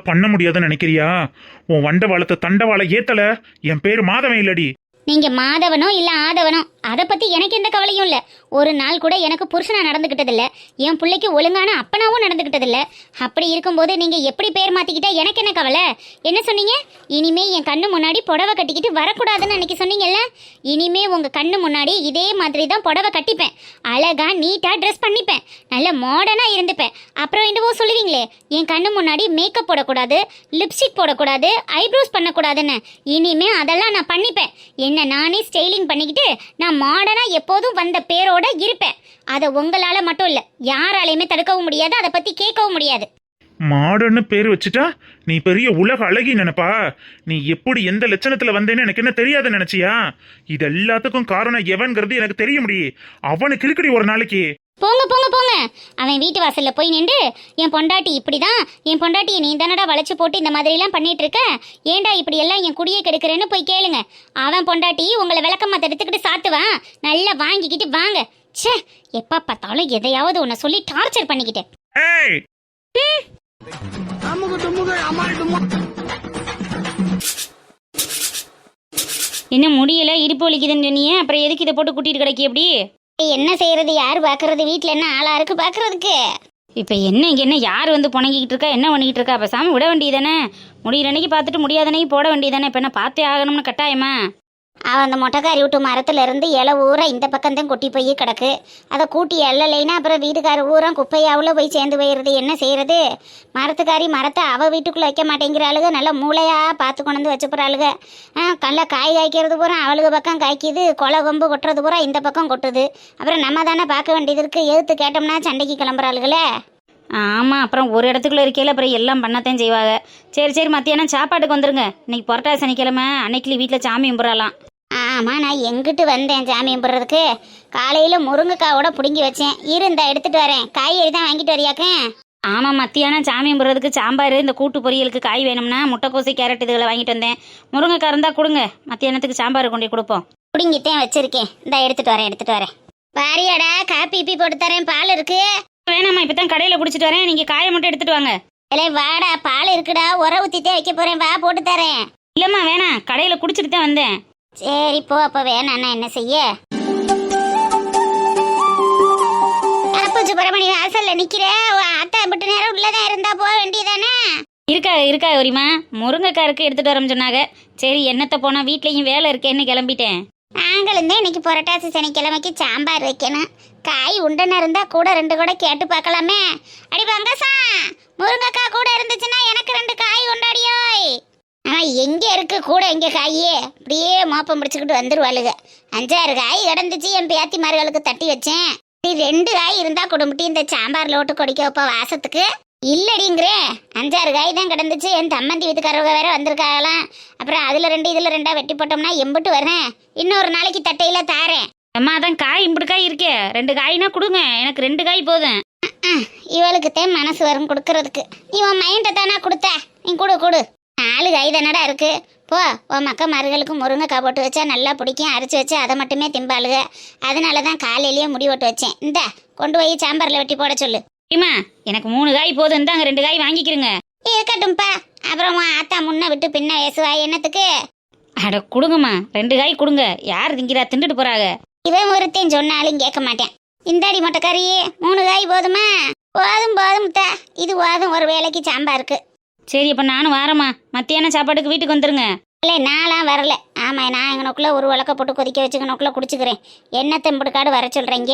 பண்ண முடியாதுன்னு நினைக்கிறியா? உன் வண்டவாளத்தை தண்டவாளை ஏத்தல. என் பேரு மாதவன் இல்லடி. நீங்க மாதவனோ இல்ல ஆதவனோ அதை பத்தி எனக்கு எந்த கவலையும் இல்ல. ஒரு நாள் கூட எனக்கு புருஷனா நடந்துகிட்டது இல்ல, என் பிள்ளைக்கு ஒழுங்கான அப்பனாவும் நடந்துகிட்டது இல்ல. அப்படி இருக்கும்போது நீங்க எப்படி பேர் மாத்திக்கிட்டா எனக்கு என்ன கவலை? என்ன சொன்னீங்க? இனிமே என் கண்ணு முன்னாடி புடவை கட்டிக்கிட்டு வரக்கூடாதுன்னு அன்னைக்கு சொன்னீங்கல்ல. இனிமே உங்க கண்ணு முன்னாடி இதே மாதிரி தான் புடவை கட்டிப்பேன், அழகா நீட்டா ட்ரெஸ் பண்ணிப்பேன், நல்ல மாடர்னா இருந்துப்பேன். அப்புறம் என்னவோ சொல்லுவீங்களே, என் கண்ணு முன்னாடி மேக்கப் போடக்கூடாது, லிப்ஸ்டிக் போடக்கூடாது, ஐப்ரோஸ் பண்ணக்கூடாதுன்னு. இனிமே அதெல்லாம் நான் பண்ணிப்பேன். என்ன நானே ஸ்டைலிங் பண்ணிக்கிட்டு நான் மாடர்னா எப்போதும் வந்த பேரோட இருப்பேன். அதை உங்களால மட்டும் இல்ல, யாராலையுமே தடுக்கவும் முடியாது, அதை பத்தி கேட்கவும் முடியாது. மாடர்னு பேர் வச்சுட்டா நீ பெரிய உலக அழகி நினைப்பா? நீ எப்படி எந்த லட்சணத்துல வந்தேன்னு எனக்கு என்ன தெரியாத நினைச்சியா? இது எல்லாத்துக்கும் காரணம் எவன்கிறது எனக்கு தெரிய முடியும். அவனுக்கு இருக்குடி ஒரு நாளைக்கு. போங்க போங்க போங்க. அவன் வீட்டு வாசல்ல போய் நின்று என் பொண்டாட்டி இப்படிதான், என் பொண்டாட்டியை நீ தானடா வளைச்சு போட்டு இந்த மாதிரி எல்லாம் பண்ணிட்டு இருக்க, ஏண்டா இப்படி எல்லாம் என் குடியை கெடுக்கிறேன்னு போய் கேளுங்க. அவன் பொண்டாட்டி உங்களை விளக்கமா எடுத்துக்கிட்டு சாத்துவான். நல்லா வாங்கிக்கிட்டு வாங்க. ச்சே, எப்ப பார்த்தாலும் எதையாவது உன்னை சொல்லி டார்ச்சர் பண்ணிக்கிட்டேன். என்ன முடியல, இடுப்பு வலிக்குதுன்னு சொன்னியே, அப்புறம் எதுக்கு இதை போட்டு கூட்டிட்டு கிடைக்கி? எப்படி என்ன செய்யறது? யார் பாக்குறது? வீட்டுல என்ன ஆளா இருக்கு பாக்குறதுக்கு? இப்ப என்ன இங்க என்ன யார் வந்து புணங்கிக்கிட்டு இருக்கா, என்ன பண்ணிக்கிட்டு இருக்கா? அப்ப சாமி விட வேண்டியதானே? முடியிற அன்னைக்கு பார்த்துட்டு முடியாதனைக்கு போட வேண்டியதானே? இப்ப என்ன பார்த்தே ஆகணும்னு கட்டாயமா? அவன் அந்த மொட்டைக்காரி விட்டு மரத்துல இருந்து இலை ஊரா இந்த பக்கம்தான் கொட்டி போய் கிடக்கு. அதை கூட்டி எல்லலைன்னா அப்புறம் வீட்டுக்கார ஊரா குப்பையாவில் போய் சேர்ந்து போயிடுது. என்ன செய்யறது? மரத்துக்காரி மரத்தை அவள் வீட்டுக்குள்ளே வைக்க மாட்டேங்கிறாளுக, நல்லா மூளையா பார்த்து கொண்டு வந்து வச்சு போகிறாளுக. நல்லா காய் காய்க்கிறது பூரா அவளுக்கு பக்கம் காய்க்குது, கொலை கொம்பு கொட்டுறது பூரா இந்த பக்கம் கொட்டுது. அப்புறம் நம்ம தானே பார்க்க வேண்டியது இருக்குது. எதிர்த்து கேட்டோம்னா சண்டைக்கு கிளம்புறாளுகளே. ஆமாம், அப்புறம் ஒரு இடத்துக்குள்ளே இருக்கையில் அப்புறம் எல்லாம் பண்ணத்தான் செய்வாங்க. சரி சரி, மத்தியானம் சாப்பாட்டுக்கு வந்துருங்க. இன்னைக்கு புரட்டாசி சனிக்கிழமை, அன்னைக்கு வீட்டில் சாமி கும்பிடலாம். ஆமாம், நான் எங்கிட்டு வந்தேன் சாமி கும்பிட்றதுக்கு? காலையில் முருங்கைக்காவோட பிடுங்கி வச்சேன், இருந்தா எடுத்துகிட்டு வரேன். காய்கறி தான் வாங்கிட்டு வரியாக்கேன்? ஆமாம், மத்தியானம் சாமி கும்பிட்றதுக்கு சாம்பார், இந்த கூட்டு பொரியலுக்கு காய் வேணும்னா முட்டைக்கோசை கேரட் இதுகளை வாங்கிட்டு வந்தேன். முருங்கைக்காய் இருந்தால் கொடுங்க, மத்தியானத்துக்கு சாம்பார் கொண்டு கொடுப்போம். பிடுங்கிட்டேன் வச்சிருக்கேன், இந்த எடுத்துகிட்டு வரேன். வாரியாடா, காப்பி பீ போட்டு தரேன், பால் இருக்கு. வேணாம்மா, இப்போ தான் கடையில் குடிச்சிட்டு வரேன், நீங்கள் காயை மட்டும் எடுத்துகிட்டு வாங்க. இல்லை வாடா, பால் இருக்குடா, உர ஊற்றித்தே வைக்க போகிறேன், வா போட்டு தரேன். இல்லைம்மா வேணாம், கடையில் குடிச்சிட்டு தான் வந்தேன். சரி போ, அப்போ வேணாண்ணா என்ன செய்ய? அப்போ சுப்பிரமணி வாசல்ல நிக்கிற அத்தை விட்டு நேரம் உள்ளதான் இருந்தா போக வேண்டியதானே? இருக்கா ஒரிமா, முருங்கைக்காய் இருக்கு எடுத்துட்டு வரோம்னு சொன்னாங்க. சரி என்னத்தை போனா, வீட்லயும் வேலை இருக்கேன்னு கிளம்பிட்டேன். நாங்களும் தான் இன்னைக்கு புரட்டாசி சனிக்கிழமைக்கு சாம்பார் வைக்கணும். காய் உண்டன இருந்தா கூட 2 கூட கேட்டு பார்க்கலாமே. அடி பங்கசா, முருங்கைக்காய் கூட இருந்துச்சுன்னா எனக்கு 2 காய் கொண்டாடியோய். எங்க இருக்கு கூட, எங்க காயே அப்படியே மோப்பம் பிடிச்சுக்கிட்டு வந்துருவாளுங்க. 5-6 காய் கிடந்துச்சு, என் பேத்திமார்களுக்கு தட்டி வச்சேன். 2 காய் இருந்தா குடும்பட்டி இந்த சாம்பார்ல ஓட்டு கொடிக்க வைப்ப வாசத்துக்கு. இல்லடிங்கிறேன், 5-6 காய் தான் கிடந்துச்சு. என் தம்மந்தி வீட்டுக்காரவங்க வேற வந்திருக்காங்களாம். அப்புறம் அதுல 2 இதுல 2 வெட்டி போட்டோம்னா எம்பிட்டு வரேன். இன்னொரு நாளைக்கு தட்டையில தாரேன். அம்மா தான் காய் இம்பிட்டு காய் இருக்கே, 2 காய்னா கொடுங்க, எனக்கு 2 காய் போதும். இவளுக்கு தான் மனசு வரும் கொடுக்கறதுக்கு. இவன் மைண்டை தானா கொடுத்த, நீ கொடு. 4 காய் தானடா இருக்கு. போ, உன் மக்க மருகளுக்கு முருங்கைக்காய் போட்டு வச்சா நல்லா பிடிக்கும், அரைச்சி வச்சு அதை மட்டுமே திம்பாளுக. அதனால தான் காலையிலேயே முடி ஓட்டு வச்சேன். இந்த கொண்டு போய் சாம்பாரில் வெட்டி போட சொல்லு. இம்மா எனக்கு 3 காய் போதும், தாங்க 2 காய் வாங்கிக்கிறங்க. இருக்கட்டும்ப்பா, அப்புறமா ஆத்தா முன்ன விட்டு பின்ன பேசுவா என்னத்துக்கு? அட கொடுங்கம்மா, 2 காய் கொடுங்க. யார் திங்கிறா, திண்டுட்டு போறாங்க. இவன் ஒருத்தையும் சொன்னாலும் கேட்க மாட்டேன். இந்தாடி மொட்டைக்காரி, 3 காய் போதுமா? போதும் தா, இது போதும் ஒரு வேலைக்கு சாம்பாருக்கு. சரி, அப்போ நானும் வரேம்மா. மத்தியானம் சாப்பாட்டுக்கு வீட்டுக்கு வந்துருங்க. இல்லை நான்லாம் வரல. ஆமாம், நான் எங்கனக்குள்ளே ஒரு விளக்க போட்டு கொதிக்க வச்சுக்கணுக்குள்ளே குடிச்சுக்கிறேன். என்ன தெம்புடுக்காடு வர சொல்கிறீங்க?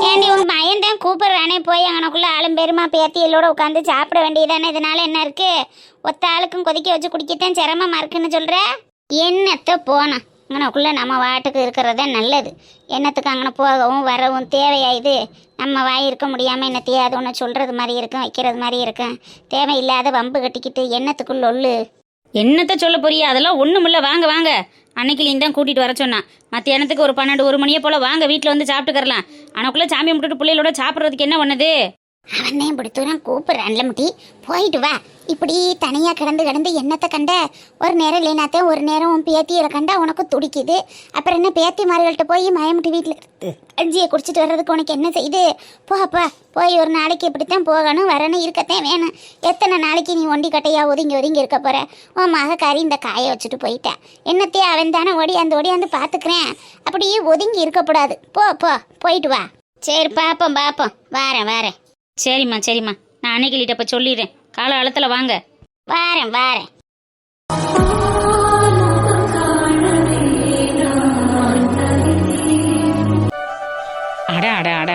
ஏண்டி உங்கள் பையன் தான் கூப்பிட்றானே, போய் எங்கனக்குள்ளே ஆளும் பெருமா பேத்தியலோட உட்காந்து சாப்பிட வேண்டியதானே. இதனால என்ன இருக்குது? ஒத்த ஆளுக்கும் கொதிக்க வச்சு குடிக்கத்தான் சிரமமாக இருக்குன்னு சொல்கிற. என்னத்தை போனா அங்கனக்குள்ளே நம்ம வாட்டுக்கு இருக்கிறதே நல்லது. என்னத்துக்கு அங்கே போகவும் வரவும் தேவையாயுது? நம்ம வாய் இருக்க முடியாமல் என்னத்தையே அது ஒன்று சொல்கிறது மாதிரி இருக்கும், வைக்கிறது மாதிரி இருக்கும். தேவையில்லாத வம்பு கட்டிக்கிட்டு என்னத்துக்குள்ள ஒல்லு. என்னத்தை சொல்ல போறியா? அதெல்லாம் ஒன்றும் இல்லை. வாங்க அன்னைக்கு தான் கூட்டிட்டு வர சொன்னான். மத்தியானத்துக்கு ஒரு 12 மணியை போல வாங்க வீட்டில் வந்து சாப்பிட்டுக்கறலாம். ஆனக்குள்ள சாமி கும்பிட்டுட்டு பிள்ளைகளோட சாப்பிட்றதுக்கு என்ன பண்ணுது? அவனே இப்படி தூரம் கூப்பிடுறான்ல முட்டி, போயிட்டு வா. இப்படி தனியாக கிடந்து என்னத்தை கண்ட? ஒரு நேரம் இல்லைனாத்தே ஒரு நேரம் உன் பேத்தியை கண்டா உனக்கு துடிக்குது. அப்புறம் என்ன பேத்தி மார்கள்ட்ட போய் மயமுட்டி வீட்டில் கஞ்சியை குடிச்சிட்டு வர்றதுக்கு உனக்கு என்ன செய்யுது? போப்பா, போய் ஒரு நாளைக்கு இப்படித்தான் போகணும் வரணும் இருக்கத்தான் வேணும். எத்தனை நாளைக்கு நீ ஒண்டி கட்டையா ஒதுங்கி இருக்க போற? உன் மக கறி இந்த காயை வச்சுட்டு போயிட்டேன். என்னத்தையே அவன் தானே ஓடியாந்து பார்த்துக்கிறேன். அப்படியே ஒதுங்கி இருக்கக்கூடாது. போயிட்டு வா. சரி பாப்போம் வாரேன். சரிம்மா நான் அன்னைக்கிட்ட இப்போ சொல்லிடுறேன். காலகாலத்தில் வாங்க. வாரேன்.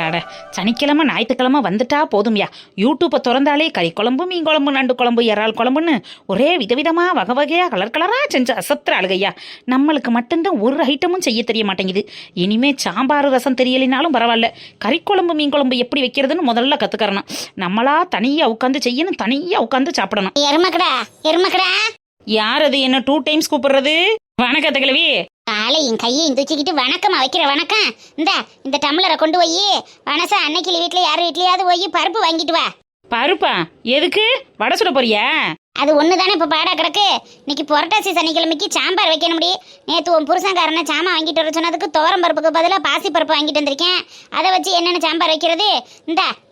அட சனிக்கிழமை ஞாயிற்றுக்கிழமை வந்துட்டா போதும்யா. யூடியூப்பை திறந்தாலே கறி குழம்பு, மீன் குழம்பு, நண்டு குழம்பு, இறால் குழம்புன்னு ஒரே விதவிதமாக வகையாக கலராக செஞ்சு அசத்துற அழுகையா. நம்மளுக்கு மட்டும்தான் ஒரு ஐட்டமும் செய்ய தெரிய மாட்டேங்குது. இனிமே சாம்பார் ரசம் தெரியலினாலும் பரவாயில்ல, கறி குழம்பு மீன் குழம்பு எப்படி வைக்கிறதுன்னு முதல்ல கற்றுக்கறணும். நம்மளா தனியாக உட்காந்து செய்யணும், தனியாக உட்காந்து சாப்பிடணும். எருமக்கடா யார் அது என்ன 2 டைம்ஸ் கூப்பிடுறது? வணக்கத்தை கிழவி. காலையும் கையையும் தூக்கிக்கிட்டு வணக்கமா வைக்கிற வணக்கம். இந்த டம்ளரை கொண்டு போய் வனசா அன்னைக்கு வீட்டுல யார் வீட்லயாவது போய் பருப்பு வாங்கிட்டு வா. பருப்பா? எதுக்கு? வடை சுட போறியா? அது ஒண்ணுதானே இப்ப பாடா கிடக்கு. இன்னைக்கு புரட்டாசி சனிக்கிழமைக்கு சாம்பார் வைக்கணும். நேத்து உன் புருஷன்காரனை சாமா வாங்கிட்டு வர சொன்னதுக்கு துவரம் பருப்புக்கு பதிலாக பாசி பருப்பு வாங்கிட்டு வந்திருக்கேன். அதை வச்சு என்னென்ன சாம்பார் வைக்கிறது?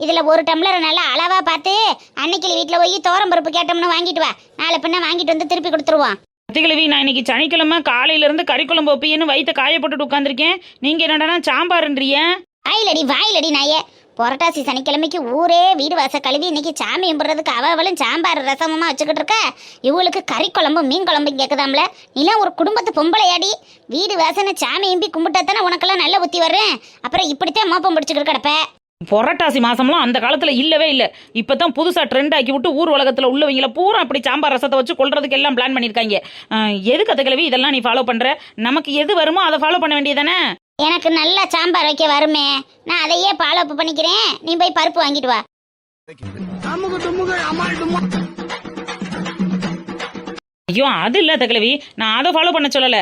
இதுல ஒரு டம்ளரை நல்லா அளவா பார்த்து அன்னைக்கு வீட்டுல போய் துவரம் பருப்பு கேட்டோம்னு வாங்கிட்டு வா. நாளை பின்ன வாங்கிட்டு வந்து திருப்பி கொடுத்துருவோம். அத்திக்கிழவி, நான் இன்னைக்கு சனிக்கிழமை காலையில இருந்து கறி குழம்பு வைப்பின்னு வயிற்ற காயப்பட்டுட்டு உட்காந்துருக்கேன். நீங்க என்னடா சாம்பார்ன்றிய? வாயிலடி நாயே. புரட்டாசி சனிக்கிழமைக்கு ஊரே வீடு வாச கழுவி இன்னைக்கு சாமி கும்பிட்றதுக்கு அவளும் சாம்பார் ரசமுமா வச்சுக்கிட்டு இருக்க. இவளுக்கு கறி குழம்பு மீன் குழம்பு கேட்குதாம்ல. நீலாம் ஒரு குடும்பத்து பொம்பளையாடி. வீடு வாசனை சாமி எம்பி கும்பிட்டாத்தானே உனக்கெல்லாம் நல்ல புத்தி வர்றேன். அப்புறம் இப்படித்தான் மோப்பம் பிடிச்சிக்கிட்டு கிடப்ப. புரட்டாசி மாசம்லாம் அந்த காலத்துல இல்லவே இல்லை. இப்பதான் புதுசா ட்ரெண்ட் ஆக்கி விட்டு ஊர் உலகத்துல உள்ளவங்கள பூரா அப்படி சாம்பார் ரசத்தை வச்சு கொள்றதுக்கு எல்லாம் பிளான் பண்ணிருக்காங்க. எதுக்கு அத்த கிழவி இதெல்லாம் நீ ஃபாலோ பண்ற? நமக்கு எது வருமோ அதை ஃபாலோ பண்ண வேண்டியதானே. எனக்கு நல்லா சாம்பார் வைக்க வருமே, நான் அதையே ஃபாலோ பண்ணிக்கிறேன். நீ போய் பருப்பு வாங்கிட்டு வா. ஐயோ அது இல்லை தகலவி, நான் அதை ஃபாலோ பண்ண சொல்லலை.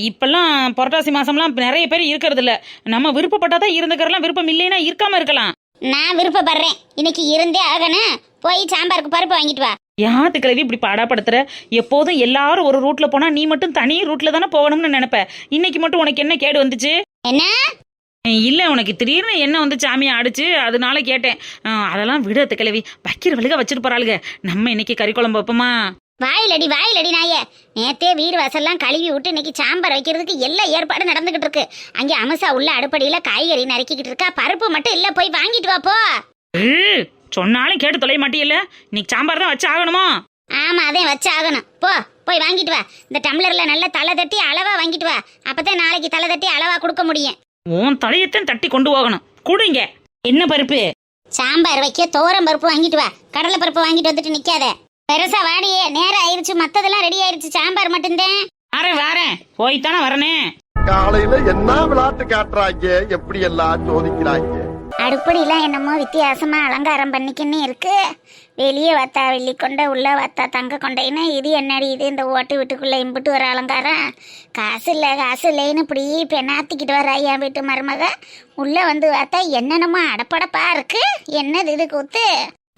இப்பெல்லாம் புரட்டாசி மாசம்லாம் நிறைய பேர் இருக்கிறது இல்லை. நம்ம விருப்பப்பட்டாதான் இருந்துக்கிறலாம், விருப்பம் இல்லைன்னா இருக்காம இருக்கலாம். நான் விருப்பப்படுறேன், இன்னைக்கு இருந்தே ஆகணும். போய் சாம்பாருக்கு பருப்பு வாங்கிட்டு வா. யாத்து கிழவி இப்படி பாடாப்படுத்துற? எப்போதும் எல்லாரும் ஒரு ரூட்ல போனா நீ மட்டும் தனி ரூட்ல தானே போகணும்னு நினைப்ப. இன்னைக்கு மட்டும் உனக்கு என்ன கேடு வந்துச்சு? என்ன இல்ல, உனக்கு திடீர்னு என்ன வந்து சாமியை அடிச்சு அதனால கேட்டேன். அதெல்லாம் விடத்து கிழவி, வைக்கிற வழிக வச்சுட்டு போறாளுங்க. நம்ம இன்னைக்கு கறி குழம்பு வைப்போமா? வாயிலடி நாயே. நேத்தே வீடு வாசல்லாம் கழுவி விட்டு இன்னைக்கு சாம்பார் வைக்கிறதுக்கு எல்லா ஏற்பாடு நடந்துகிட்டு இருக்கு. அங்கே அமசா உள்ள அடுப்படியில காய்கறி நறுக்கிக்கிட்டு இருக்கா. பருப்பு மட்டும் இல்ல, போய் வாங்கிட்டு வா போ. சொன்னாலும் கேட்டு தொலைய மாட்டியல்ல. இன்னைக்கு சாம்பார் தான் வச்சு ஆகணுமா? ஆமா, அதே வச்சு ஆகணும். போய் வாங்கிட்டு வா. இந்த டம்ளர்ல நல்ல தலை தட்டி அளவா வாங்கிட்டு வா. அப்பதான் நாளைக்கு தலை தட்டி அளவா கொடுக்க முடியும். உன் தலையத்தான் தட்டி கொண்டு போகணும். கூடுங்க. என்ன பருப்பு? சாம்பார் வைக்க தோரம் பருப்பு வாங்கிட்டு வா. கடலை பருப்பு வாங்கிட்டு வந்துட்டு நிக்காத. பெருசா வாடியே, நேரம் ஆயிருச்சு. மத்ததெல்லாம் ரெடி ஆயிருச்சு, சாம்பார் மட்டும்தான். வாரேன் போய்த்தானே வரனே. காலையில என்ன விளையாட்டு காட்டுறாங்க, எப்படி எல்லாம் சோதிக்கிறாங்க. அடுப்படிலாம் என்னமோ வித்தியாசமா அலங்காரம் பண்ணிக்கின்னு இருக்கு. வெளியே வத்தா வெள்ளி கொண்டை, உள்ள வத்தா தங்க கொண்டைன்னு. இது என்னடி இது? இந்த ஓட்டு வீட்டுக்குள்ள இம்பிட்டு ஒரு அலங்காரம். காசு இல்லைன்னு இப்படி பெண்ணாத்திக்கிட்டு வர என் வீட்டு மருமக. உள்ள வந்து பார்த்தா என்னென்னமோ அடப்படப்பா இருக்கு. என்னது இது கூத்து?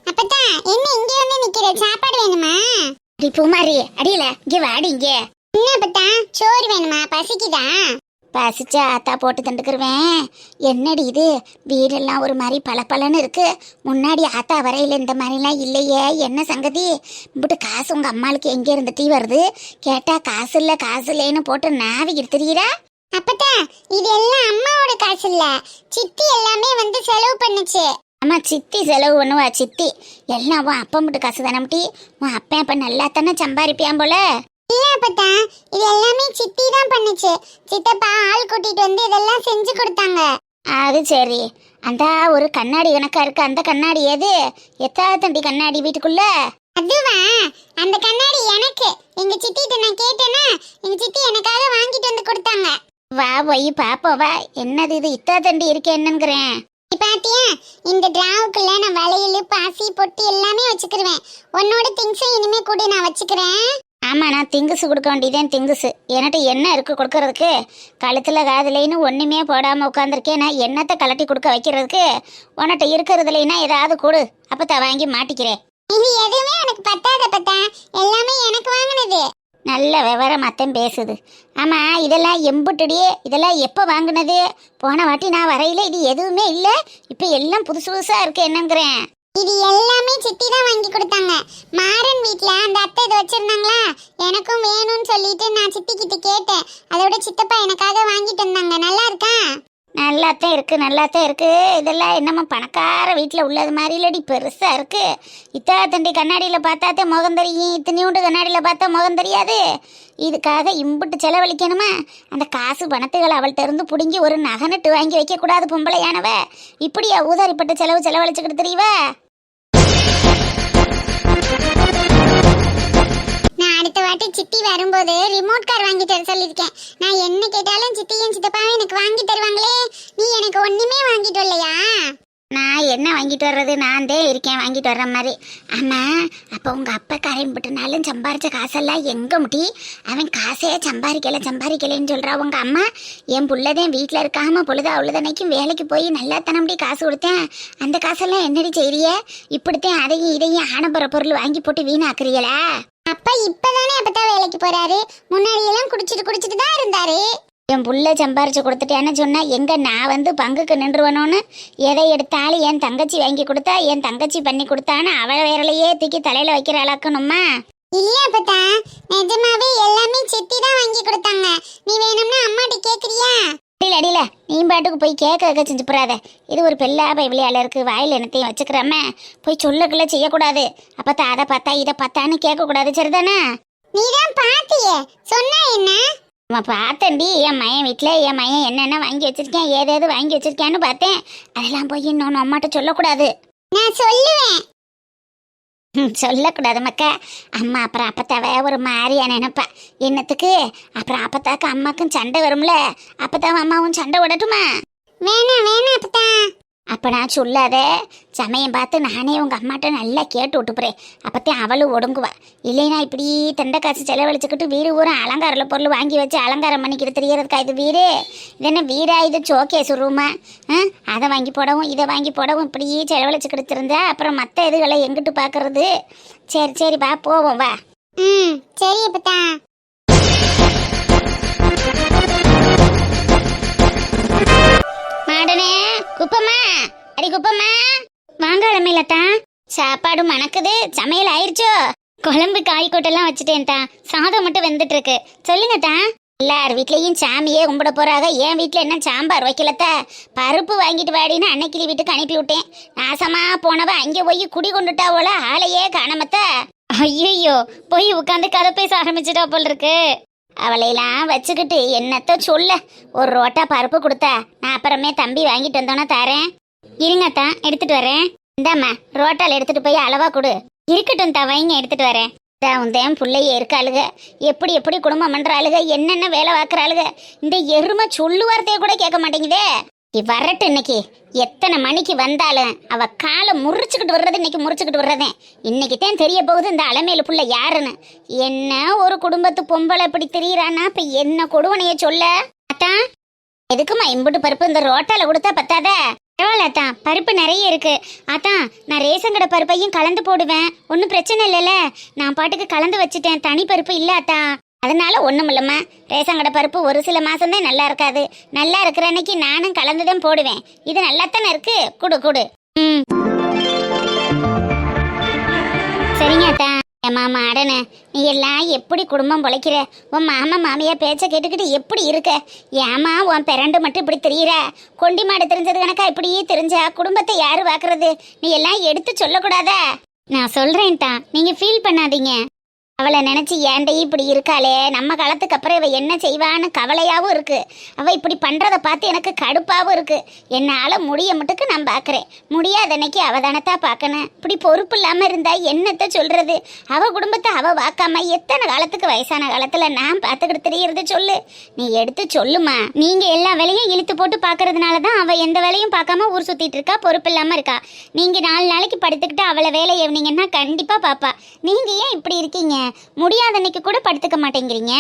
அப்பதான் என்ன இங்க வந்து நிக்கிற? சாப்பாடு வேணுமா? அடி பூமாரி, அடியில இங்க வாடி. இங்க என்ன அப்பத்தா? சோறு வேணுமா? பசிக்குதா? பசிச்சா ஆத்தா போட்டு தண்டுக்குருவேன். என்னடி இது? வீடெல்லாம் ஒரு மாதிரி பளபளன்னு இருக்கு. முன்னாடி ஆத்தா வரையில இந்த மாதிரிலாம் இல்லையே, என்ன சங்கதி? இப்படி காசு உங்க அம்மாளுக்கு எங்க இருந்து டீ வருது? கேட்டா காசு இல்லைன்னு போட்டு நாவிக்கிட்டு தெரியுறா. அப்பத்தா இது எல்லாம் அம்மாவோட காசு இல்ல, சித்தி எல்லாமே வந்து செலவு பண்ணுச்சு. அம்மா சித்தி செலவு பண்ணுவா? சித்தி எல்லாம் உன் அப்பா மட்டும் காசு தானே முட்டி. உன் அப்பா அப்ப நல்லா தானே சம்பாதிப்பியான் போல. இல்ல அப்பத்தா, இது எல்லாமே சித்தி தான் பண்ணுச்சு. சித்தப்பா ஆள் கூட்டிட்டு வந்து இதெல்லாம் செஞ்சு கொடுத்தாங்க. அது சரி. அந்த ஒரு கண்ணாடி கணக்கா இருக்கு, அந்த கண்ணாடி எது? எத்தாவது தண்டி கண்ணாடி வீட்டுக்குள்ள? அதுவா, அந்த கண்ணாடி எனக்கு எங்க சித்திட்ட நான் கேட்டேன்னா எங்க சித்தி எனக்காக வாங்கிட்டு வந்து கொடுத்தாங்க. வா போய் பாப்போம் வா. என்னது இது இத்தா தண்டி இருக்கு என்னங்கிறேன். பாத்தியா, இந்த டிராவுக்குள்ள நான் வளையல் பாசி பொட்டி எல்லாமே வச்சுக்கிருவேன். உன்னோட திங்ஸை இனிமே கூட நான் வச்சுக்கிறேன். ஆமா, நான் திங்குசு கொடுக்க வேண்டியதேன் திங்குசு. என்கிட்ட என்ன இருக்கு கொடுக்கறதுக்கு? கழுத்துல காதுலைன்னு ஒண்ணுமே போடாம உட்காந்துருக்கேன். நான் என்னத்தை கலட்டி கொடுக்க வைக்கிறதுக்கு? உன்கிட்ட இருக்கிறதுலைன்னா ஏதாவது கொடு, அப்பதான் வாங்கி மாட்டிக்கிறேன். இது எதுவுமே எனக்கு பத்தாத பத்தா, எல்லாமே எனக்கு வாங்கினது. நல்ல விவரம் அத்தன் பேசுது. ஆமா, இதெல்லாம் எம்புட்டடியே, இதெல்லாம் எப்போ வாங்கினது? போன வாட்டி நான் வரையில இது எதுவுமே இல்லை, இப்போ எல்லாம் புதுசு புதுசா இருக்கு என்னங்கிறேன். இது எல்லாமே சித்தி தான் வாங்கி கொடுத்தாங்க. மாறன் வீட்ல அந்த அத்தை இது வச்சிருந்தாங்களா, எனக்கும் வேணும்னு சொல்லிட்டு நான் சித்தி கிட்ட கேட்டேன். அதோட சித்தப்பா எனக்காக வாங்கிட்டு வந்தாங்க. நல்லா இருக்கா? நல்லாத்தான் இருக்கு, நல்லாத்தான் இருக்கு. இதெல்லாம் என்னமோ பணக்கார வீட்டில் உள்ளது மாதிரி இல்லடி, பெருசா இருக்கு. இத்தாத்தண்டி கண்ணாடியில் பார்த்தாத்தே முகம் தெரியும், இத்தனையோண்டு கண்ணாடியில் பார்த்தா முகம் தெரியாது. இதுக்காக இம்புட்டு செலவழிக்கணுமா? அந்த காசு பணத்துகளை அவள்கிட்ட இருந்து பிடுங்கி ஒரு நகை வாங்கி வைக்க கூடாது பொம்பளையானவ. இப்படியா ஊதாரிப்பட்ட செலவழிச்சுக்கிட்டு தெரியவ? நான் அடுத்த வாட்டி சித்தி வரும்போது ரிமோட் கார் வாங்கி தர சொல்லியிருக்கேன். நான் என்ன கேட்டாலும் சித்தியும் சித்தப்பாவும் எனக்கு வாங்கி தருவாங்களே, நீ எனக்கு ஒண்ணுமே வாங்கிட்டு வரலையா? நான் என்ன வாங்கிட்டு வர்றது, நான் தான் இருக்கேன் வாங்கிட்டு வர்ற மாதிரி. ஆமா, அப்போ உங்க அப்பா கரைம்பட்டுனாலும் சம்பாரிச்ச காசெல்லாம் எங்க முட்டி? அவன் காசே சம்பாதிக்கலன்னு சொல்றா உங்க அம்மா. என் புள்ளதான் வீட்டில் இருக்காம பொழுது அவ்வளோதனைக்கும் வேலைக்கு போய் நல்லா தனம்படி காசு கொடுத்தேன். அந்த காசெல்லாம் என்னடி செய்றிய? இப்படித்தான் அதையும் இதையும் ஆடம்பர பொருள் வாங்கி போட்டு வீணாக்குறீங்களா? அப்பா இப்பதானே அப்பதான் வேலைக்கு போறாரு, முன்னாடி எல்லாம் குடிச்சிட்டு தான் இருந்தாரு. என் புள்ள சம்பாரிச்சு கொடுத்துட்டேன்னு சொன்னா எங்க நான் வந்து பங்குக்கு நின்றுவனோன்னு எதை எடுத்தாலும் என் தங்கச்சி வாங்கி கொடுத்தா, என் தங்கச்சி பண்ணி கொடுத்தான்னு அவ வேலையே தூக்கி தலையில வைக்கிற அளக்கணுமா? இல்ல அப்பதா, நிஜமாவே எல்லாமே சித்தி தான் வாங்கி கொடுத்தாங்க. நீ வேணும்னா அம்மாட்ட கேக்குறியா? அடியில நீ பாட்டுக்கு போய் கேட்க செஞ்சு போறாத. இது ஒரு பெல்லாப விளையாட இருக்கு, வாயில் என்னத்தையும் வச்சுக்கிறாம போய் சொல்லக்குள்ள செய்யக்கூடாது. அப்பத்தா அதை பார்த்தா இதை பார்த்தான்னு கேட்க கூடாது, சரிதானே? நீதான் பாத்தியே, சொன்னா என்ன? பார்த்தேன்டி, என் மயன் வீட்டில் என் மயன் என்னென்ன வாங்கி வச்சிருக்கேன், ஏதேது வாங்கி வச்சிருக்கேன்னு பார்த்தேன். அதெல்லாம் போய் இன்னொன்று அம்மாட்ட சொல்லக்கூடாது. நான் சொல்லுவேன். சொல்லக்கூடாது மக்கா. அம்மா அப்புறம் அப்பத்தாவ ஒரு மாதிரியா நினைப்பா. என்னத்துக்கு? அப்புறம் அப்பத்தாக்கு அம்மாக்கும் சண்டை வரும்ல, அப்பத்தாவும் அம்மாவும் சண்டை விடட்டுமா? வேணாம் அப்பத்தா. அப்ப நான் சொல்லாத, சமயம் பார்த்து நானே உங்க அம்மாட்ட நல்லா கேட்டு விட்டுப்புறேன். அப்பத்தான் அவளும் ஒடுங்குவா. இல்லைன்னா இப்படி தண்டை காசு செலவழிச்சுக்கிட்டு வீடு ஊரா அலங்கார பொருள் வாங்கி வச்சு அலங்காரம் பண்ணிக்கிட்டு தெரியறதுக்கா இது வீடு? இது என்ன வீடா? இது சோகேஸ் ரூமா? அதை வாங்கி போடவும் இதை வாங்கி போடவும் இப்படியே செலவழிச்சுக்கிட்டு இருந்தா அப்புறம் மற்ற இதுகளை எங்கிட்டு பார்க்கறது? சரி வா போவோம் வா. சரி அப்பத்தா. மாடனே, குப்பம்மா, அடி குப்பம்மா, வாங்க அலமையிலத்தா. சாப்பாடு மணக்குது, சமையல் ஆயிடுச்சோ? குழம்பு காய்கோட்டெல்லாம் வச்சுட்டேன்ட்டா, சாதம் மட்டும் வெந்துட்டு இருக்கு. சொல்லுங்கத்தா. எல்லார் வீட்லயும் சாமியே கும்பிட போறாங்க, என் வீட்டுல என்ன சாம்பார் வைக்கலத்த? பருப்பு வாங்கிட்டு வாடின்னு அன்னைக்கிளி வீட்டுக்கு அனுப்பி விட்டேன். நாசமா போனவ அங்கே போய் குடி கொண்டுட்டா போல, ஆளையே காணமத்த. ஐயோ, போய் உட்காந்து கதை பேச ஆரம்பிச்சுட்டா போல் இருக்கு. அவளையெல்லாம் வச்சுக்கிட்டு என்னத்த சொல்ல. ஒரு ரோட்டா பருப்பு கொடுத்தா, நான் அப்புறமே தம்பி வாங்கிட்டு வந்தோன்னா தரேன். இருங்கத்தான், எடுத்துட்டு வரேன். இந்தாம்மா, ரோட்டால் எடுத்துட்டு போய் அளவா கொடு. இருக்கட்டும் தான், வைங்க எடுத்துட்டு வரேன். உந்தேன் பிள்ளைய இருக்காளுக, எப்படி குடும்பம் பண்றாளுக, என்னென்ன வேலை பார்க்கறாளுக. இந்த எருமை சொல்லு வார்த்தைய கூட கேட்க மாட்டேங்குதே. வரட்டு இன்னைக்கு எத்தனை மணிக்கு வந்தாலும் அவ காலை முறிச்சுக்கிட்டு வர்றது, இன்னைக்கு முறிச்சுக்கிட்டு வர்றதேன். இன்னைக்கு தான் தெரிய போகுது இந்த அலமேலு புள்ள யாருன்னு. என்ன ஒரு குடும்பத்து பொம்பளை இப்படி திரியறானா, இப்ப என்ன கொடுவனைய சொல்ல. அத்தான், எதுக்குமா இம்புட்டு பருப்பு இந்த ரோட்டால கொடுத்தா பத்தாத? பரவாயில்லத்தான், பருப்பு நிறைய இருக்கு. அதான் நான் ரேஷன் கடை பருப்பையும் கலந்து போடுவேன், ஒன்றும் பிரச்சனை இல்லைல்ல. நான் பாட்டுக்கு கலந்து வச்சுட்டேன், தனி பருப்பு இல்லாத்தான். அதனால ஒன்றும் இல்லைம்மா. ரேஷன் கடை பருப்பு ஒரு சில மாசம்தான் நல்லா இருக்காது, நல்லா இருக்கிற அன்னைக்கு நானும் கலந்துதான் போடுவேன். இது நல்லாத்தானே இருக்கு, கொடு. சரிங்க அத்தான். மாமா அடனே, நீ எல்லாம் எப்படி குடும்பம் பொழைக்கிற? உன் மாமா மாமியா பேச்ச கேட்டுக்கிட்டு எப்படி இருக்க? ஏமா உன் பிறண்டு மட்டும் இப்படி தெரியுற? கொண்டி மாடு தெரிஞ்சது கணக்கா இப்படியே தெரிஞ்சா குடும்பத்தை யாரு பாக்குறது? நீ எல்லாம் எடுத்து சொல்லக்கூடாதா? நான் சொல்றேன் தான், நீங்க ஃபீல் பண்ணாதீங்க. அவளை நினைச்சு ஏண்டை இப்படி இருக்காளே, நம்ம காலத்துக்கு அப்புறம் இவ என்ன செய்வான்னு கவலையாவும் இருக்கு. அவ இப்படி பண்றதை பார்த்து எனக்கு கடுப்பாவும் இருக்கு. என்னால முடிய மட்டுக்கு நான் பாக்குறேன், முடியாத அன்னைக்கு அவ தானத்தா பார்க்கணும். இப்படி பொறுப்பு இல்லாம இருந்தா என்னத்த சொல்றது? அவ குடும்பத்தை அவ வாக்காம எத்தனை காலத்துக்கு வயசான காலத்துல நான் பார்த்துக்கிட்டு தெரியறது சொல்லு. நீ எடுத்து சொல்லுமா. நீங்க எல்லா வேலையும் இழுத்து போட்டு பாக்குறதுனாலதான் அவ எந்த வேலையும் பார்க்காம ஊர் சுத்திட்டு இருக்கா, பொறுப்பு இல்லாம இருக்கா. நீங்க 4 நாளைக்கு படுத்துக்கிட்டு அவளை வேலை எவனீங்கன்னா கண்டிப்பா பாப்பா. நீங்க ஏன் இப்படி இருக்கீங்க? முடியாத அன்னைக்கு கூட படுத்துக்க மாட்டேங்கிறீங்க.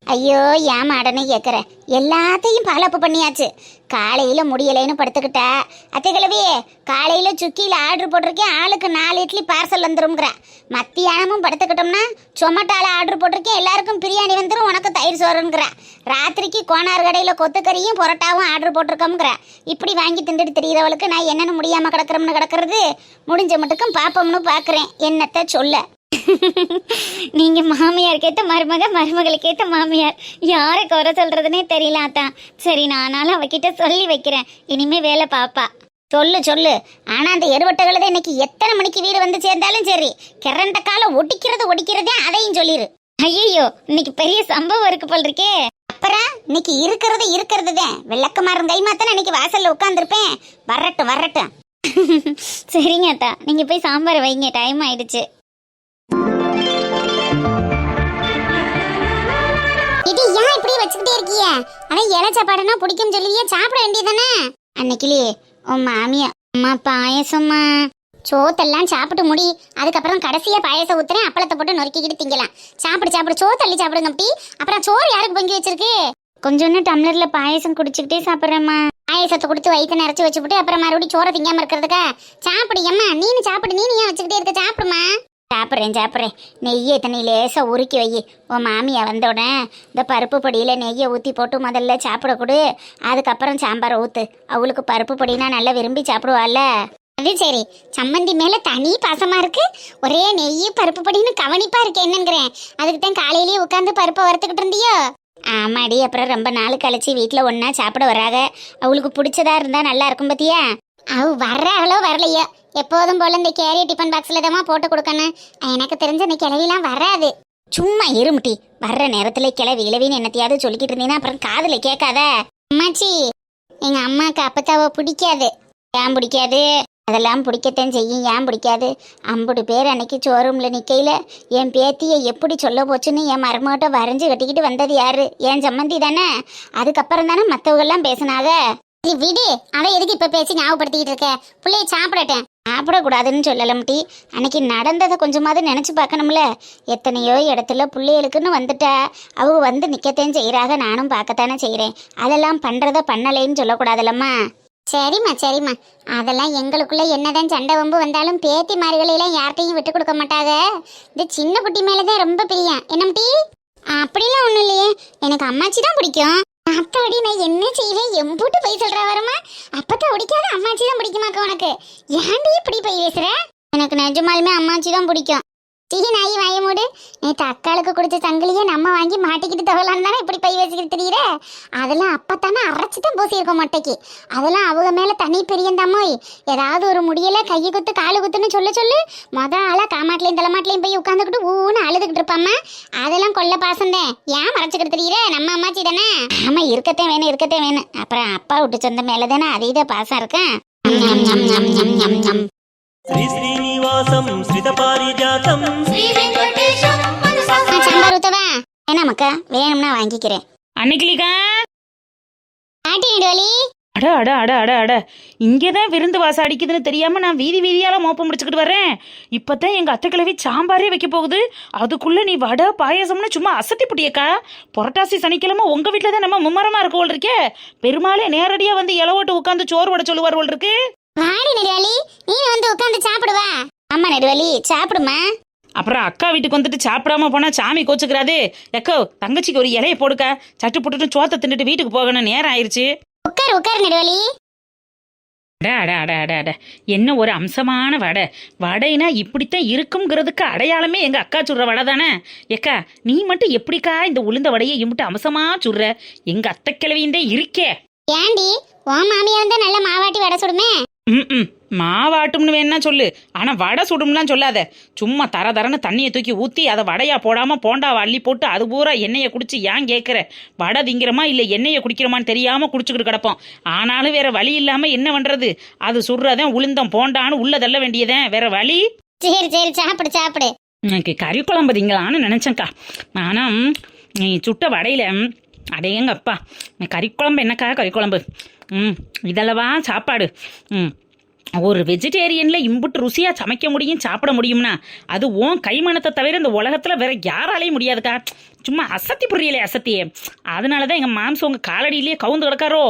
ஐயோ ஏன் மாடன்னு கேட்குற, எல்லாத்தையும் பாலப்பு பண்ணியாச்சு. காலையில் முடியலைன்னு படுத்துக்கிட்டா அத்தைக்கிழவியே காலையில் சுக்கியில் ஆர்டர் போட்டிருக்கேன், ஆளுக்கு 4 இட்லி பார்சல் வந்துரும்ங்கிறேன். மத்தியானமும் படுத்துக்கிட்டோம்னா சொமட்டால ஆர்டர் போட்டிருக்கேன், எல்லாருக்கும் பிரியாணி வந்துடும், உனக்கு தயிர் சோறுங்கிறேன். ராத்திரிக்கு கோனார் கடையில் கொத்துக்கறியும் பொரோட்டாவும் ஆர்டர் போட்டிருக்கோம்ங்கிறேன். இப்படி வாங்கி திண்டுட்டு தெரிகிறவளுக்கு நான் என்னென்னு முடியாமல் கிடக்கிறோம்னு கிடக்கிறது. முடிஞ்ச மட்டுக்கும் பார்ப்போம்னு பார்க்குறேன், என்னத்தை சொல்ல. நீங்க மாமியார் கேட்ட மருமக, மருமகளுக்கு ஏத்த மாமியார், யாரை குறை சொல்றதுன்னே தெரியல அத்தான். சரி நானாலும் அவகிட்ட சொல்லி வைக்கிறேன், இனிமே வேலை பாப்பா. சொல்லு. ஆனா அந்த எருவட்டகள இன்னைக்கு எத்தனை மணிக்கு வீடு வந்து சேர்ந்தாலும் சரி, கரண்ட கால ஒடிக்கிறதே அதையும் சொல்லிரு. ஐயோ இன்னைக்கு பெரிய சம்பவம் இருக்கு போல் இருக்கே. அப்புறம் இன்னைக்கு இருக்கிறது தான் வெள்ளக்குமாரன் கைமாத்தான இன்னைக்கு வாசல்ல உட்காந்துருப்பேன். வரட்டும். சரிங்க அத்தா, நீங்க போய் சாம்பார் வைங்க, டைம் ஆயிடுச்சு. இது ஏன் இப்படி வச்சுக்கிட்டே இருக்கிய? அட இலை சாப்பாடுனா பிடிக்கும் சொல்லியே சாப்பிட வேண்டியதானே. அன்னைக்கிலே உன் மாமியா அம்மா பாயசம்மா, சோத்தெல்லாம் சாப்பிட்டு முடி, அதுக்கப்புறம் கடைசியா பாயசம் ஊத்துறேன், அப்பளத்தை போட்டு நொறுக்கிக்கிட்டு திங்கலாம். சாப்பிடு சோத்தள்ளி சாப்பிடுங்க அப்படி. அப்புறம் சோறு யாருக்கு பொங்கி வச்சிருக்கு? கொஞ்சோன்னு டம்ளர்ல பாயசம் குடிச்சுக்கிட்டே சாப்பிட்றேம்மா. பாயசத்தை கொடுத்து வயிற்று நிறைச்சி வச்சுவிட்டு அப்புறம் மறுபடியும் சோறை திங்காம இருக்கிறதுக்கா? சாப்பிடு அம்மா, நீனு சாப்பிடு, நீ ஏன் வச்சுக்கிட்டே இருக்க? சாப்பிடுமா. சாப்பிட்றேன். நெய்யை தண்ணி லேசாக உருக்கி வை. உன் மாமியா வந்தோடனே இந்த பருப்பு பொடியில் நெய்யை ஊற்றி போட்டு முதல்ல சாப்பிட கொடு, அதுக்கப்புறம் சாம்பாரை ஊற்று. அவளுக்கு பருப்பு பொடினா நல்லா விரும்பி சாப்பிடுவாள்ல. அது சரி, சம்மந்தி மேலே தனி பாசமாக இருக்கு. ஒரே நெய் பருப்பு பொடின்னு கவனிப்பாக இருக்கு என்னங்கிறேன். அதுக்கு தான் காலையிலேயே உட்காந்து பருப்பை வறுத்துக்கிட்டு இருந்தியோ? ஆமாடி, அப்புறம் ரொம்ப நாள் கழிச்சு வீட்டில் ஒன்றா சாப்பிட வராங்க. அவளுக்கு பிடிச்சதா இருந்தால் நல்லா இருக்கும் பத்தியா. அவ வர்றாங்களோ வரலையோ, எப்போதும் போல இந்த கேரியர் டிஃபன் பாக்ஸ்ல தான் போட்டு கொடுக்கணும். எனக்கு தெரிஞ்ச இந்த கிளவிலாம் வராது. சும்மா இருமுட்டி, வர்ற நேரத்துல கிளவின்னு என்னத்தையாவது சொல்லிக்கிட்டு இருந்தீங்கன்னா அப்புறம் காதுல கேட்காத. அம்மாச்சி, எங்க அம்மாக்கு அப்பத்தாவ பிடிக்காது. ஏன் பிடிக்காது? அதெல்லாம் பிடிக்கத்தான் செய்யும், ஏன் பிடிக்காது? 50 பேர் அன்னைக்கு ஷோரூம்ல நிக்கையில என் பேத்தியை எப்படி சொல்ல போச்சுன்னு என் மருமகிட்ட வரைஞ்சு கட்டிக்கிட்டு வந்தது யாரு? என் சம்மந்தி தானே. அதுக்கப்புறம் தானே மற்றவங்கெல்லாம் பேசினாங்க. விடு, அவன் எதுக்கு இப்ப பேசி ஞாபகப்படுத்திக்கிட்டு இருக்க? பிள்ளைய சாப்பிடட்டேன். சாப்பிடக்கூடாதுன்னு சொல்லலம்டி, அன்னைக்கு நடந்ததை கொஞ்சமாவது நினைச்சு பார்க்கணும்ல. எத்தனையோ இடத்துல பிள்ளைகளுக்குன்னு வந்துட்டா அவங்க வந்து நிக்கத்தையும் செய்யறாங்க, நானும் பார்க்கத்தானே செய்யறேன். அதெல்லாம் பண்றத பண்ணலைன்னு சொல்லக்கூடாதுல்லம்மா. சரிம்மா, அதெல்லாம் எங்களுக்குள்ள என்னதான் சண்டை வம்பு வந்தாலும் பேத்தி மாறுகளையெல்லாம் யார்கிட்டையும் விட்டு கொடுக்க மாட்டாங்க. இந்த சின்ன குட்டி மேலதான் ரொம்ப பிரியம். என்னம்டி? அப்படிலாம் ஒண்ணும் இல்லையே, எனக்கு அம்மாச்சி தான் பிடிக்கும். அத்தாடி, நான் என்ன செய்வேன்? எம்பூட்டு போய் சொல்ற வரமா? அப்பதான் பிடிக்காத அம்மாச்சி தான் பிடிக்குமாக்க உனக்கு? ஏன்டி இப்படி போய் பேசுற? எனக்கு நிஜமாலுமே அம்மாச்சி தான் பிடிக்கும். சீ நாயி வாய மூடு. நேற்று அக்காளுக்கு கொடுத்த சங்கிலியே நம்ம வாங்கி மாட்டிக்கிட்டு தவலான்னு தானே இப்படி பை வச்சுக்கிட்டு தெரியுற? அதெல்லாம் அப்பத்தானே அரைச்சிதான் பூசியிருக்க மாட்டேக்கு. அதெல்லாம் அவங்க மேல தனி பெரியந்தாமோய். ஏதாவது ஒரு முடியல கையை குத்து காலு குத்துன்னு சொல்லு. ஆளா காமாட்டிலையும் தலைமாட்டிலையும் போய் உட்காந்துக்கிட்டு ஊன்னு அழுதுகிட்டு இருப்பாம்மா. அதெல்லாம் கொல்ல பாசந்தேன். ஏன் மறைச்சிக்கிட்டு தெரியுற? நம்ம அம்மாச்சி தானே. ஆமா, இருக்கத்தே வேணும். அப்புறம் அப்பா விட்டு சொந்த மேலதானே அதே பாசம் இருக்கேன். శ్రీ శ్రీనివాసం శ్రిత పారిజాతం சாம்பார் ஊத்தவா? என்ன மக்கா, வேணும்னா வாங்கிக்கிறேன். அன்னைக்கிலிக்கா ஆட்டி நெடுவலி. அட இங்கேதான் விருந்து வாசம் அடிக்குதுன்னு தெரியாம நான் வீதியால மோப்பம் முடிச்சுக்கிட்டு வர்றேன். இப்பதான் எங்க அத்தை கிழவி சாம்பாரே வைக்க போகுது. அதுக்குள்ள நீ வடை பாயசம்னு சும்மா அசத்தி புட்டியக்கா. புரட்டாசி சனிக்கிழமை உங்க வீட்டுல தான் நம்ம மும்மரமா இருக்க போல் இருக்கே. பெருமாளே நேரடியா வந்து இலவோட்டு உட்காந்து சோறு வடை சொல்லுவார் போல் இருக்கு. வாடி நெடுவலி, நீ வந்து உட்காந்து சாப்பிடுவா. ஆமா நெடுவலி, சாப்பிடுமா. அப்புறம் அக்கா வீட்டுக்கு வந்துட்டு சாப்பிடாம போனா சாமி கோச்சுக்கிறாது. எக்கோ, தங்கச்சிக்கு ஒரு இலையை போடுக்க. சட்டு புட்டுட்டு சோத்தை தின்னுட்டு வீட்டுக்கு போகணும், நேரம் ஆயிடுச்சு. உட்கார் நெடுவலி. அட என்ன ஒரு அம்சமான வடை. வடைனா இப்படித்தான் இருக்குங்கிறதுக்கு அடையாளமே எங்க அக்கா சுடுற வடை தானே. ஏக்கா, நீ மட்டும் எப்படிக்கா இந்த உளுந்த வடையை இம்பிட்டு அம்சமா சுடுற? எங்க அத்தை கிழவியுந்தே இருக்கே. ஏண்டி, உன் மாமியா வந்து நல்ல மாவாட்டி வடை சுடுமே. மாவாட்டும்னு வேணா சொல்லு, ஆனா வடை சுடும்லாம் சொல்லாத. சும்மா தரன்னு தண்ணியை தூக்கி ஊத்தி அதை வடையா போடாம போண்டாவை அள்ளி போட்டு அது பூரா எண்ணெயை குடிச்சு ஏன் கேட்குற? வடை திங்கிறமா இல்லை எண்ணெயை குடிக்கிறமான்னு தெரியாம குடிச்சுக்கிட்டு கிடப்போம். ஆனாலும் வேற வழி இல்லாம என்ன பண்றது? அது சுடுறதன் உளுந்தம் போண்டான்னு உள்ள தள்ள வேண்டியதேன், வேற வழி. சரி சாப்பிடு. எனக்கு கறி குழம்பு திங்களான்னு நினைச்சேன்க்கா. ஆனா நீ சுட்ட வடையில அடையங்கப்பா, கறி குழம்பு என்னக்கா கறி குழம்பு? இதல்லவா சாப்பாடு. ஒரு வெஜிடேரியன்ல இம்புட்டு ருசியா சமைக்க முடியும் சாப்பிட முடியும்னா அது உன் கைமணத்தை தவிர இந்த உலகத்துல வேற யாராலையும் முடியாதுக்கா. சும்மா அசத்தி புரியலே அசத்தியே. அதனாலதான் எங்க மாம்சம் உங்க காலடியிலேயே கவுந்து கிடக்காரோ.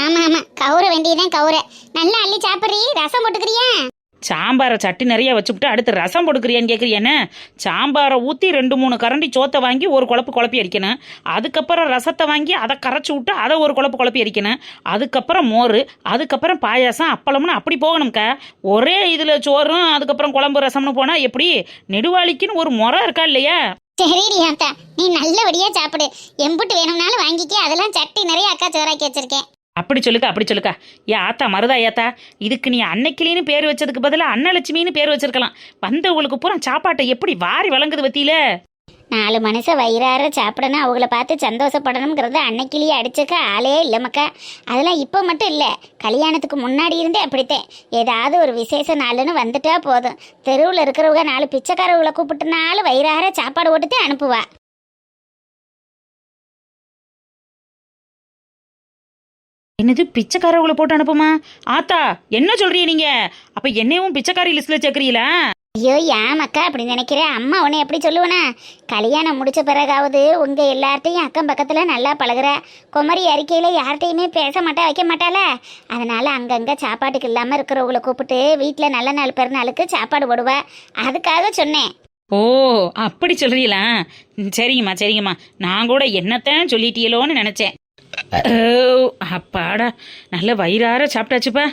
ஆமா ஆமா, கவுர வேண்டியதான் கவுர. நல்லா அள்ளி சாப்பிட்றீ, ரசம் போட்டுக்கிறியா? சாம்பாரை சட்டி நிறைய வச்சுக்கிட்டு அடுத்து ரசம் போடுக்கிறியான்னு கேட்குறியானே. சாம்பாரை ஊற்றி 2-3 கரண்டி சோத்தை வாங்கி ஒரு குழப்பி அடிக்கணும். அதுக்கப்புறம் ரசத்தை வாங்கி அதை கரைச்சி விட்டு அதை ஒரு குழப்பி அடிக்கணும். அதுக்கப்புறம் மோர், அதுக்கப்புறம் பாயாசம், அப்பளம்னு அப்படி போகணும்க்கா. ஒரே இதில் சோறும் அதுக்கப்புறம் குழம்பு ரசம்னு போனால் எப்படி? நெடுவாளிக்குன்னு ஒரு முறை இருக்கா இல்லையா? சரிடி அக்கா, நீ நல்லபடியா சாப்பிடு. எம்புட்டு வேணும்னாலும் வாங்கிக்க. அதெல்லாம் சட்டி நிறைய அக்கா சோறாக்கி வச்சிருக்கேன். அப்படி சொல்லுக்கா. ஏ ஆத்தா மருதா ஏத்தா, இதுக்கு நீ அன்னைக்கிளின்னு பேர் வச்சதுக்கு பதிலாக அன்னலட்சுமின்னு பேர் வச்சிருக்கலாம். வந்தவங்களுக்கு பூரா சாப்பாட்டை எப்படி வாரி வழங்குது பத்தியில. 4 மனுஷன் வயிறார சாப்பிடணும், அவங்கள பார்த்து சந்தோஷப்படணுங்கிறது அன்னைக்கிலேயே அடிச்சுக்க ஆளே இல்லை மக்கா. அதெல்லாம் இப்போ மட்டும் இல்லை, கல்யாணத்துக்கு முன்னாடி இருந்தே அப்படித்தான். ஏதாவது ஒரு விசேஷ நாளுன்னு வந்துட்டா போதும், தெருவில் இருக்கிறவங்க 4 பிச்சைக்காரவங்களை கூப்பிட்டுனாலும் வயிறார சாப்பாடு போட்டுட்டு அனுப்புவா. என்னது பிச்சைக்காரவங்களை போட்டு அனுப்புமா? ஆத்தா என்ன சொல்றீங்க நீங்க? அப்ப என்னையும் பிச்சைக்காரி லிஸ்ட்ல சேர்க்கறீங்களா? ஐயோ ஏன் மக்கா அப்படி நினைக்கிறேன்? அம்மா உன்னை எப்படி சொல்லுவேனா? கல்யாணம் முடிச்ச பிறகாவது உங்க எல்லார்ட்டையும் அக்கம் பக்கத்துல நல்லா பழகுற. குமரி அறிக்கையில யார்கிட்டையுமே பேச மாட்டா, வைக்க மாட்டால. அதனால அங்கங்க சாப்பாட்டுக்கு இல்லாம இருக்கிறவங்களை கூப்பிட்டு வீட்டுல நல்ல நாள் பிறநாளுக்கு சாப்பாடு போடுவா. அதுக்காக சொன்னேன். ஓ அப்படி சொல்றீங்களா? சரிங்கம்மா. நான் கூட என்னத்தான் சொல்லிட்டீங்களோன்னு நினைச்சேன். அப்பாடா, நல்ல வயிறார சாப்பிட்டாச்சுப்பா.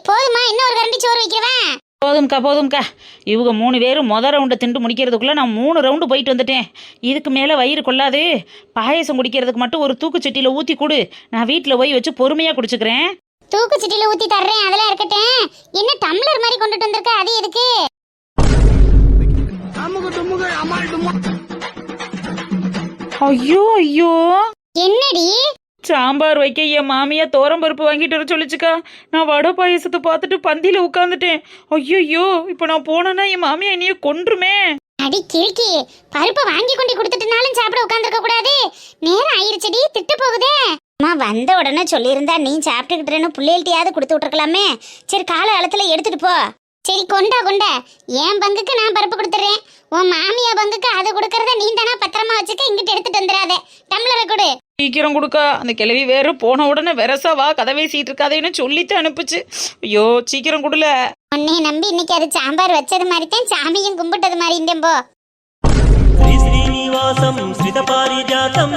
போதுமா? இன்னொரு கரண்டி சோறு வைக்கிறவன்? போதும்க்கா. இவங்க 3 பேரும் ரவுண்டை திண்டு முடிக்கிறதுக்குள்ள நான் 3 ரவுண்டு போயிட்டு வந்துட்டேன். இதுக்கு மேலே வயிறு கொள்ளாது. பாயசம் குடிக்கிறதுக்கு மட்டும் ஒரு தூக்குச்சட்டியில் ஊற்றி கொடு, நான் வீட்டில் போய் வச்சு பொறுமையாக குடிச்சுக்கிறேன். தூக்குச்சட்டியில் ஊற்றி தர்றேன், அதெல்லாம் இருக்கட்டும். என்ன டம்ளர் மாதிரி கொண்டுட்டு வந்திருக்க, அது எதுக்கு? ஐயோ என்னடி? சாம்பார் வைக்க என் மாமியா பருப்பு வாங்கிட்டு வர சொல்லிச்சுக்கா. நான் வடை பாயசத்தை பார்த்துட்டு பந்தியில உட்காந்துட்டேன். ஐயோ இப்போ நான் போனேன்னா என் மாமியா என்னைய கொன்றுமே. அடி கிறுக்கி, பருப்பை வாங்கி கொண்டு கொடுத்துட்டுனாலும் சாப்பிட உட்காந்துருக்க கூடாது. நேரம் ஆயிருச்சடி, திட்டு போகுதே. அம்மா வந்த உடனே சொல்லியிருந்தா நீ சாப்பிட்டுக்கிட்டுறேன்னு பிள்ளைகள்ட்டையாவது கொடுத்து விட்டுருக்கலாமே. சரி கால காலத்துல எடுத்துட்டு போ. சரி கொண்டா, என் பங்குக்கு நான் பருப்பு கொடுத்துட்றேன். உன் மாமியா பங்குக்கு அதை கொடுக்கறத நீ தானே பத்திரமா வச்சுக்க. இங்கிட்டு எடுத்துட்டு வந்துடாத, டம்ளரை கொடு. சீக்கிரம் கொடுக்கா. அந்த கிழவி வேற போன உடனே வெரசா வா கதை பேசிட்டு இருக்காதேன்னு சொல்லிட்டு அனுப்புச்சு. ஐயோ சீக்கிரம் கொடுல. உன்னை நம்பி இன்னைக்கு அது சாம்பார் வச்சது மாதிரி தான் சாமியும் கும்பிட்டது மாதிரி இருந்தேன் போ. ஸ்ரீனிவாசம் ஸ்ரித பாரிஜாதம்